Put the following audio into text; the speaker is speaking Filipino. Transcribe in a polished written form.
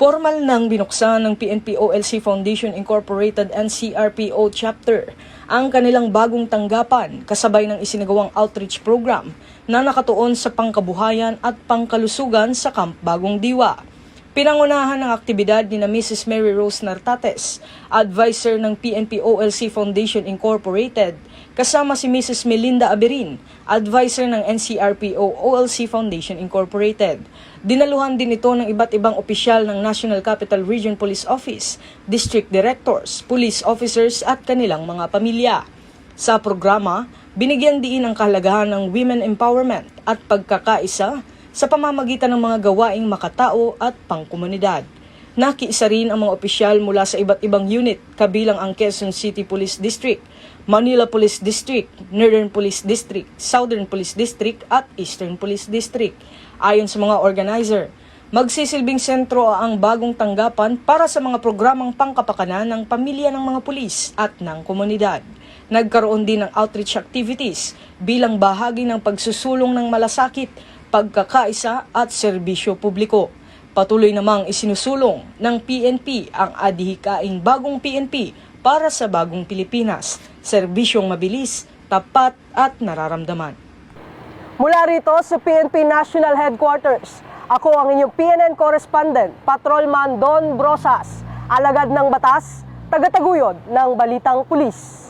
Formal nang binuksan ng PNP-OLC Foundation Incorporated and CRPO Chapter ang kanilang bagong tanggapan kasabay ng isinagawang outreach program na nakatuon sa pangkabuhayan at pangkalusugan sa Camp Bagong Diwa. Pinangunahan ng aktibidad ni na Mrs. Mary Rose Nartates, advisor ng PNP-OLC Foundation Incorporated, kasama si Mrs. Melinda Aberin, advisor ng NCRPO-OLC Foundation Incorporated. Dinaluhan din ito ng iba't ibang opisyal ng National Capital Region Police Office, district directors, police officers at kanilang mga pamilya. Sa programa, binigyan diin ang kahalagahan ng women empowerment at pagkakaisa sa pamamagitan ng mga gawaing makatao at pangkomunidad. Nakiisa rin ang mga opisyal mula sa iba't ibang unit kabilang ang Quezon City Police District, Manila Police District, Northern Police District, Southern Police District at Eastern Police District. Ayon sa mga organizer, magsisilbing sentro ang bagong tanggapan para sa mga programang pangkapakanan ng pamilya ng mga pulis at ng komunidad. Nagkaroon din ng outreach activities bilang bahagi ng pagsusulong ng malasakit, pagkakaisa at serbisyo publiko. Patuloy namang isinusulong ng PNP ang adhikaing bagong PNP para sa bagong Pilipinas, serbisyong mabilis, tapat at nararamdaman. Mula rito sa PNP National Headquarters, ako ang inyong PNN correspondent, Patrolman Don Brosas, alagad ng batas, tagataguyod ng Balitang Pulis.